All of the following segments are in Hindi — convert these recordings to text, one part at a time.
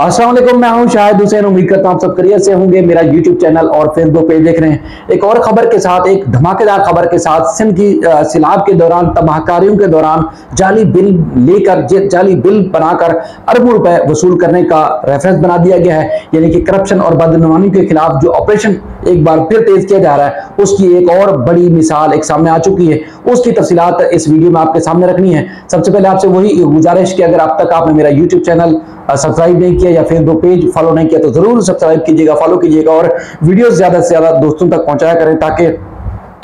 अस्सलाम वालेकुम, मैं हूं शाहिद हुसैन। उम्मीद करता हूं आप सब खैरियत से होंगे। मेरा यूट्यूब चैनल और फेसबुक पेज देख रहे हैं। एक और खबर के साथ, एक धमाकेदार खबर के साथ, सिंध की सैलाब के दौरान, तबाहकारियों के दौरान जाली बिल बनाकर अरबों रुपए वसूल करने का रेफरेंस बना दिया गया है। यानी कि करप्शन और बदनवानी के खिलाफ जो ऑपरेशन एक बार फिर तेज किया जा रहा है, उसकी एक और बड़ी मिसाल एक सामने आ चुकी है। उसकी तफसीलात इस वीडियो में आपके सामने रखनी है। सबसे पहले आपसे वही गुजारिश कि अगर अब तक आपने मेरा यूट्यूब चैनल सब्सक्राइब नहीं किया या फेसबुक पेज फॉलो नहीं किया तो जरूर सब्सक्राइब कीजिएगा, फॉलो कीजिएगा और वीडियो ज्यादा से ज्यादा दोस्तों तक पहुंचाया करें ताकि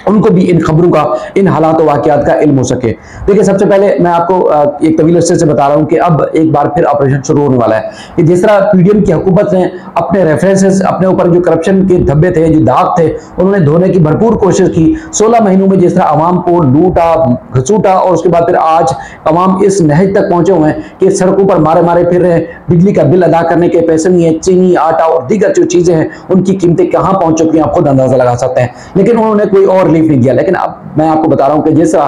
उनको भी इन खबरों का, इन हालात वाकयात का इल्म हो सके। देखिए, सबसे पहले मैं आपको एक तवील अरसे से बता रहा हूं कि अब एक बार फिर ऑपरेशन शुरू होने वाला है कि जिस तरह पीडीएम की हुकूमत ने अपने रेफरेंसेस, अपने ऊपर जो करप्शन के धब्बे थे, जो दाग थे, उन्होंने धोने की भरपूर कोशिश की। 16 महीनों में जिस तरह आवाम को लूटा घसूटा और उसके बाद फिर आज आवाम इस नहज तक पहुंचे हुए हैं कि सड़कों पर मारे मारे फिर रहे हैं। बिजली का बिल अदा करने के पैसे नहीं है, चीनी, आटा और दीगर जो चीजें हैं उनकी कीमतें कहां पहुंच चुकी हैं आप खुद अंदाजा लगा सकते हैं। लेकिन उन्होंने कोई और रिलीफ नहीं दिया। लेकिन अब मैं आपको बता रहा हूं कि जैसा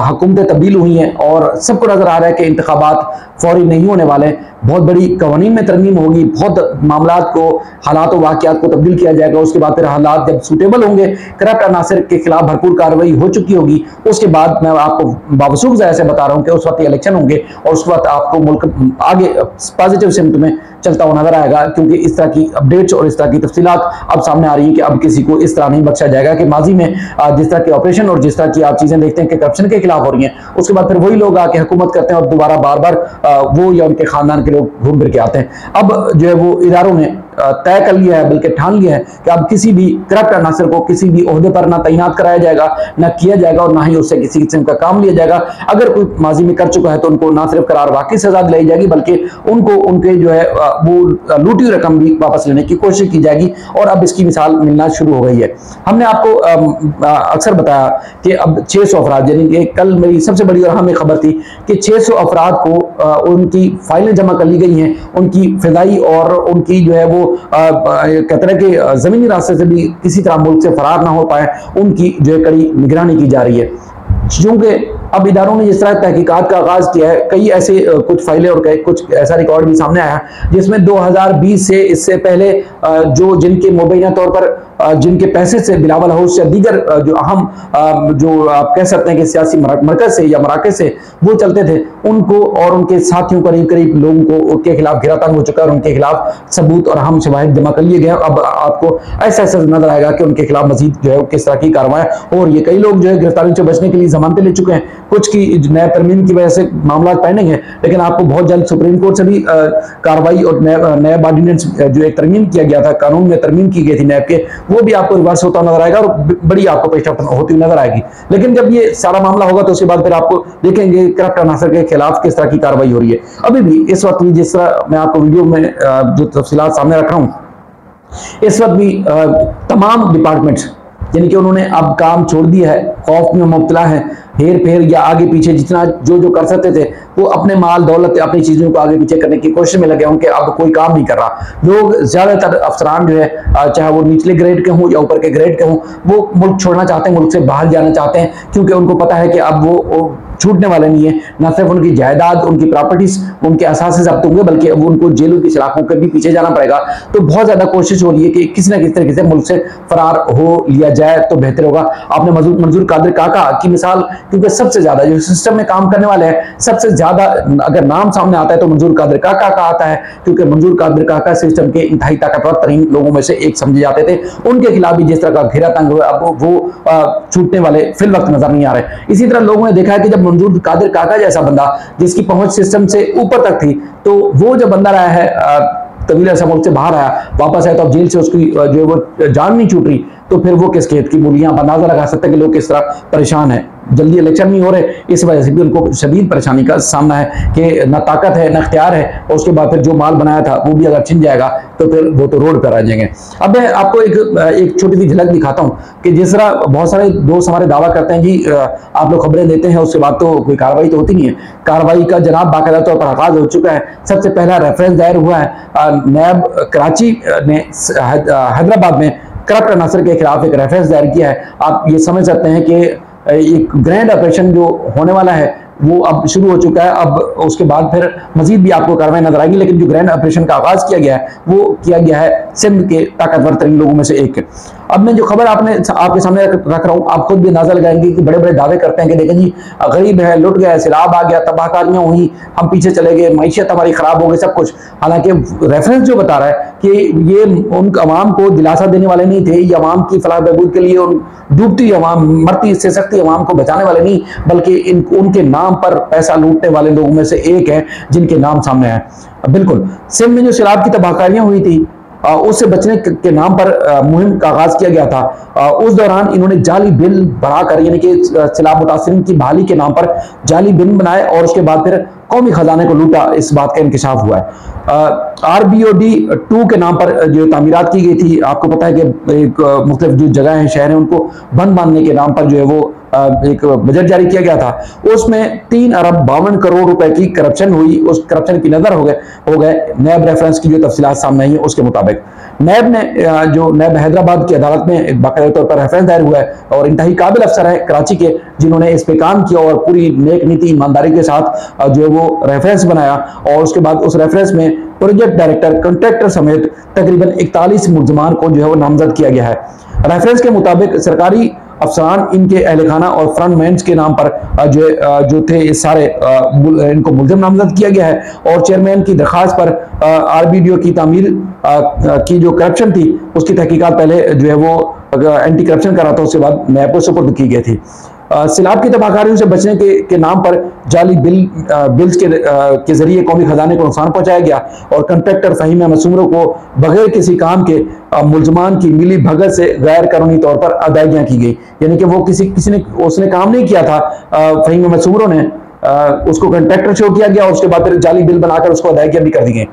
हुकूमतें तब्दील हुई हैं और सबको नजर आ रहा है कि इंतखाबात फौरी नहीं होने वाले, बहुत बड़ी कवानीन में तरमीम होगी, बहुत मामलात को, हालात और वाकयात को तब्दील किया जाएगा। उसके बाद फिर हालात जब सूटेबल होंगे, करप्ट अनासर के खिलाफ भरपूर कार्रवाई हो चुकी होगी, उसके बाद मैं आपको बावसूख से बता रहा हूं कि उस वक्त इलेक्शन होंगे और उस वक्त आपको मुल्क आगे पॉजिटिव सिमत में चलता हुआ नजर आएगा। क्योंकि इस तरह की अपडेट्स और इस तरह की तफसीलात अब सामने आ रही है कि अब किसी को इस तरह नहीं बख्शा जाएगा कि माजी में जिस तरह के ऑपरेशन और जिस तरह की आप चीजें देखते हैं कि करप्शन के खिलाफ हो रही हैं, उसके बाद फिर वही लोग आके हुकूमत करते हैं और दोबारा बार बार वो या उनके खानदान के लोग घूम फिर के आते हैं। अब जो है वो इदारों ने तय कर लिया है, बल्कि ठान लिया है कि अब किसी भी करप्ट अनासर को किसी भी ओहदे पर ना तैनात कराया जाएगा, ना किया जाएगा और ना ही उससे किसी किस्म का काम लिया जाएगा। अगर कोई माजी में कर चुका है तो उनको ना सिर्फ करार वाकई सजा दिलाई जाएगी, बल्कि उनको उनके जो है वो लूटी रकम भी वापस लेने की कोशिश की जाएगी। और अब इसकी मिसाल मिलना शुरू हो गई है। हमने आपको अक्सर बताया कि अब 600 अफराद, यानी कि कल मेरी सबसे बड़ी और अहम खबर थी कि 600 अफराद को उनकी फाइलें जमा कर ली गई हैं, उनकी फिजाई और उनकी जो है वो कहते हैं कि जमीनी रास्ते से भी किसी तरह मुल्क से फरार ना हो पाए, उनकी जो है कड़ी निगरानी की जा रही है। क्योंकि अब इदारों ने जिस तरह तहकीकात का आगाज किया है, कई ऐसे कुछ फाइलें और कुछ ऐसा रिकॉर्ड भी सामने आया जिसमें 2020 से इससे पहले जो जिनके मुबैना तौर पर जिनके पैसे से बिलावल हाउस या दीगर जो अहम जो आप कह सकते हैं कि सियासी मरकज से या मराकज से वो चलते थे, उनको और उनके साथियों करीब करीब लोगों को के खिलाफ गिरफ्तार हो चुका है और उनके खिलाफ सबूत और अहम शवाहिद जमा कर लिए गए। अब आपको ऐसा ऐसा नजर आएगा कि उनके खिलाफ मजीद जो है किस तरह की कार्रवाई। और ये कई लोग जो है गिरफ्तारी से बचने के लिए जमानतें ले चुके हैं, कुछ की नया तरमीम की वजह से मामला पेंडिंग है। लेकिन आपको बहुत जल्द सुप्रीम कोर्ट से भी कार्रवाई और नया ऑर्डिनेंस जो एक तरमीम किया गया था, कानून में तरमीम की गई थी नैब के, वो भी आपको रिवर्स होता नजर आएगा और बड़ी आपको पेशरफ्त होती नजर आएगी। लेकिन जब ये सारा मामला होगा तो उसके बाद फिर आपको देखेंगे करप्ट अनासर के खिलाफ किस तरह की कार्रवाई हो रही है। अभी भी इस वक्त भी जिस तरह मैं आपको वीडियो में जो तफसीलात सामने रख रहा हूं, इस वक्त भी तमाम डिपार्टमेंट्स यानी कि उन्होंने अब काम छोड़ दिया है, खौफ में मुब्तला है, हेर फेर या आगे पीछे जितना जो कर सकते थे वो अपने माल दौलत अपनी चीजों को आगे पीछे करने की कोशिश में लगे हों कि अब कोई काम नहीं कर रहा। लोग ज्यादातर अफसरान जो है, चाहे वो निचले ग्रेड के हों या ऊपर के ग्रेड के हों, वो मुल्क छोड़ना चाहते हैं, मुल्क से बाहर जाना चाहते हैं, क्योंकि उनको पता है कि अब वो छूटने वाले नहीं है। न सिर्फ उनकी जायदाद, उनकी प्रॉपर्टीज, उनके असासे जब्त होंगे, बल्कि अब उनको जेलों की सलाखों के भी पीछे जाना पड़ेगा। तो बहुत ज्यादा कोशिश हो रही है कि किसी न किसी तरीके से मुल्क से फरार हो लिया जाए तो बेहतर होगा। आपने मंजूर कादिर काका की मिसाल, क्योंकि सबसे ज्यादा जो सिस्टम में काम करने वाले हैं, सबसे ज्यादा अगर नाम सामने आता है तो मंजूर कादिर काका का आता है, क्योंकि मंजूर कादिर काका सिस्टम के इंतहाई ताकतवर तरीन लोगों में से एक समझे जाते थे। उनके खिलाफ भी जिस तरह का घेरा तंग हुआ, अब वो छूटने वाले फिल वक्त नजर नहीं आ रहे। इसी तरह लोगों ने देखा है कि जब मंजूर कादिर काका जैसा बंदा जिसकी पहुंच सिस्टम से ऊपर तक थी, तो वो जब बंदा रहा है तवील अरसा मुल्क से बाहर आया, वापस आया तो अब जेल से उसकी जो है वो जान नहीं छूट रही, तो फिर वो किस खेत की मूलियां आप अंदाजा लगा सकते हैं कि लोग किस तरह परेशान है। जल्दी इलेक्शन नहीं हो रहे, इस वजह से भी उनको शदीद परेशानी का सामना है कि न ताकत है न इख्तियार है, और उसके बाद फिर जो माल बनाया था वो भी अगर छिन जाएगा तो फिर वो तो रोड पर आ जाएंगे। अब मैं आपको एक छोटी सी झलक दिखाता हूँ कि जिस तरह बहुत सारे दोस्त हमारे दावा करते हैं जी आप लोग खबरें देते हैं, उसके बाद तो कोई कार्रवाई तो होती नहीं है। कार्रवाई का जनाब बाकायदा तौर पर आगाज हो चुका है। सबसे पहला रेफरेंस दायर हुआ है, नैब कराची ने हैदराबाद में करप्ट अनासर के खिलाफ एक रेफरेंस दायर किया है। आप ये समझ सकते हैं कि एक ग्रैंड ऑपरेशन जो होने वाला है वो अब शुरू हो चुका है। अब उसके बाद फिर मजीद भी आपको कार्रवाई नजर आएगी, लेकिन जो ग्रैंड ऑपरेशन का आगाज किया गया है वो किया गया है सिंध के ताकतवर तरीन लोगों में से एक। अब मैं जो खबर आपके सामने रख रहा हूं, आप खुद भी अंदाजा लगाएंगे कि बड़े बड़े दावे करते हैं कि देखें जी गरीब है, लुट गया, सैलाब आ गया, तबाहकारियां हुई, हम पीछे चले गए, मैशियत हमारी खराब हो गई, सब कुछ। हालांकि रेफरेंस जो बता रहा है कि ये उन अवाम को दिलासा देने वाले नहीं थे, ये अवाम की फलाह बहबूद के लिए उन डूबती अवाम, मरती से सकती अवाम को बचाने वाले नहीं, बल्कि उनके नाम पर पैसा लूटने वाले लोगों में से एक है जिनके नाम सामने है। बिल्कुल सिंध में जो सैलाब की तबाहकारियां हुई थी उससे बचने के नाम पर मुहिम का आगाज किया गया था। उस दौरान इन्होंने जाली बिल बढ़ाकर, यानी कि सैलाब मुतासिरीन की बहाली के नाम पर जाली बिल बनाए और उसके बाद फिर कौमी खजाने को लूटा, इस बात का इंकशाफ हुआ है। RBOD 2 के नाम पर जो तामीरात की गई थी, आपको पता है कि एक मुख्तलिफ जो जगह हैं, शहर हैं, उनको बंद बांधने के नाम पर जो है वो एक बजट जारी किया गया था। उसमें 3 अरब 52 करोड़ रुपए की करप्शन हुई। उस करप्शन की नजर हो गए नैब रेफरेंस की जो तफसीलात सामने आई है उसके मुताबिक नैब ने जो नैब हैदराबाद की अदालत में बाकायदा तौर पर रेफरेंस दायर हुआ है और इंतहाई काबिल अफसर है कराची के, जिन्होंने इस पे काम किया और पूरी नेक नीति ईमानदारी के साथ जो है वो रेफरेंस बनाया और उसके बाद उस रेफरेंस में प्रोजेक्ट डायरेक्टर, कॉन्ट्रैक्टर समेत तकरीबन 41 मुल्जमान को जो है वो नामजद किया गया है। रेफरेंस के मुताबिक सरकारी अफसरान, इनके अहलखाना और फ्रंटमैन के नाम पर जो थे इस सारे इनको मुल्जिम नामजद किया गया है और चेयरमैन की दरखास्त पर RBDO की तामीर की जो करप्शन थी उसकी तहकीकात पहले जो है वो एंटी करप्शन करा था, उसके बाद नैब को सुपुर्द की गई थी। सैलाब की तबाहकारियों से बचने के नाम पर जाली बिल्स के जरिए कौमी खजाने को नुकसान पहुंचाया गया और कॉन्ट्रैक्टर फहीम अहमद सुमरो को बगैर किसी काम के मुल्जमान की मिली भगत से गैर कानूनी तौर पर अदायगियां की गई, यानी कि वो उसने काम नहीं किया था, फहीम अहमद सुमरो ने उसको कॉन्ट्रैक्टर शो किया गया और उसके बाद फिर जाली बिल बनाकर उसको अदायगियां भी कर दी गई।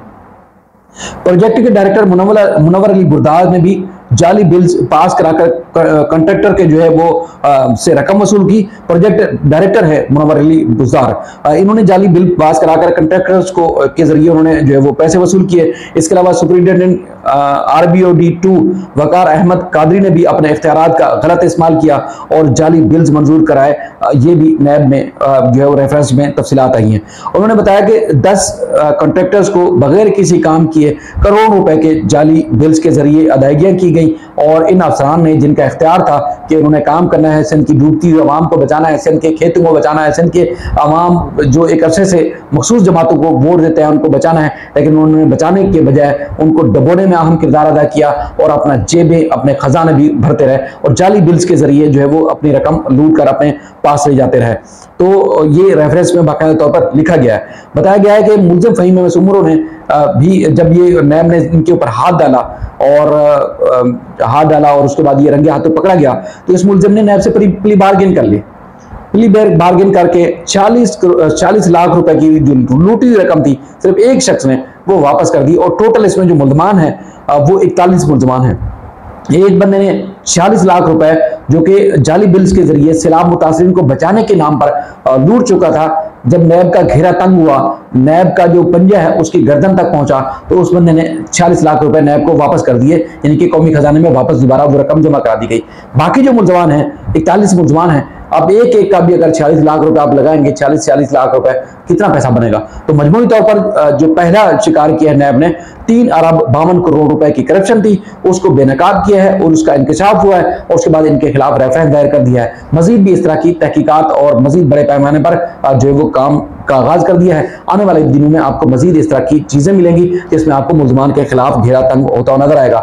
प्रोजेक्ट के डायरेक्टर मुनव्वर अली बुरदार ने भी जाली बिल्स पास कराकर कॉन्ट्रैक्टर के जो है वो से रकम वसूल की। प्रोजेक्ट डायरेक्टर है मुनव्वर अली बुरदार, इन्होंने जाली बिल पास कराकर कॉन्ट्रैक्टर्स को के जरिए उन्होंने जो है वो पैसे वसूल किए। इसके अलावा सुपरिटेंडेंट RBOD 2 वकार अहमद कादरी ने भी अपने इख्तियारात का गलत इस्तेमाल किया और जाली बिल्स मंजूर कराए। ये भी नैब में जो है वो रेफरेंस में तफसीलात आई हैं। उन्होंने बताया कि 10 कॉन्ट्रैक्टर्स को बगैर किसी काम किए करोड़ों रुपए के जाली बिल्स के जरिए अदायगियां की गई और इन अफसरान ने, जिनका इख्तियार था कि उन्होंने काम करना है, सिंध की डूबती हुई आवाम को बचाना है, सिंध के खेतों को बचाना है, सिंध के आवाम जो एक अरसे से मखसूस जमातों को वोट देते हैं उनको बचाना है, लेकिन उन्होंने बचाने के बजाय उनको डबोने में अहम किरदार अदा किया और अपना जेबें, अपने खजाने भी भरते रहे और जाली बिल्स के जरिए जो है वो अपनी रकम लूट कर अपने पास ले जाते रहे। तो ये रेफरेंस में बाकायदा तौर पर लिखा गया है। बताया गया है कि मुल्जिम फहीम अहमद सुमरो ने भी जब ये नैब ने इनके ऊपर हाथ डाला और उसके बाद ये रंगे हाथों पकड़ा गया तो इस मुल्जिम ने नैब से प्ली बार्गेन कर ली। प्ली बार्गेन करके 40 लाख रुपए की जो लूटी हुई रकम थी सिर्फ एक शख्स ने वो वापस कर दी और टोटल इसमें जो मुल्जमान है वो 41 मुल्जमान है। एक बंदे ने 46 लाख रुपए जो कि जाली बिल्स के जरिए सैलाब मुतासिरीन को बचाने के नाम पर लूट चुका था, जब नैब का घेरा तंग हुआ, नैब का जो पंजा है उसकी गर्दन तक पहुंचा तो उस बंदे ने 46 लाख रुपए नैब को वापस कर दिए, यानी कि कौमी खजाने में वापस दोबारा वो रकम जमा करा दी गई। बाकी जो मुल्जमान हैं 41 मुल्जमान हैं, अब एक का भी अगर 46 लाख रुपए आप लगाएंगे, 40 लाख रुपए कितना पैसा बनेगा। तो मजमूई तौर पर जो पहला शिकार किया है नैब ने 3 अरब 52 करोड़ रुपए की करप्शन थी उसको बेनकाब किया है और उसका इंकशाफ हुआ है और उसके बाद इनके खिलाफ रेफरेंस दायर कर दिया है। मजीद भी इस तरह की तहकीकात और मजीद बड़े पैमाने पर जो है वो काम का आगाज कर दिया है। आने वाले दिनों में आपको मजीद इस तरह की चीजें मिलेंगी जिसमें आपको मुल्जमान के खिलाफ घेरा तंग होता नजर आएगा।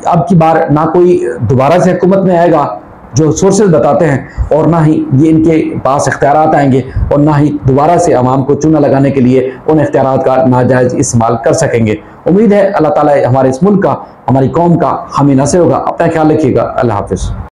अब की बार ना कोई दोबारा से हुकूमत में आएगा जो सोर्सेज बताते हैं और ना ही ये इनके पास इख्तियारात आएंगे और ना ही दोबारा से आवाम को चूना लगाने के लिए उन इख्तियारात का नाजायज इस्तेमाल कर सकेंगे। उम्मीद है अल्लाह ताला हमारे इस मुल्क का, हमारी कौम का हामी नासिर होगा। अपना ख्याल रखिएगा। अल्लाह हाफिज।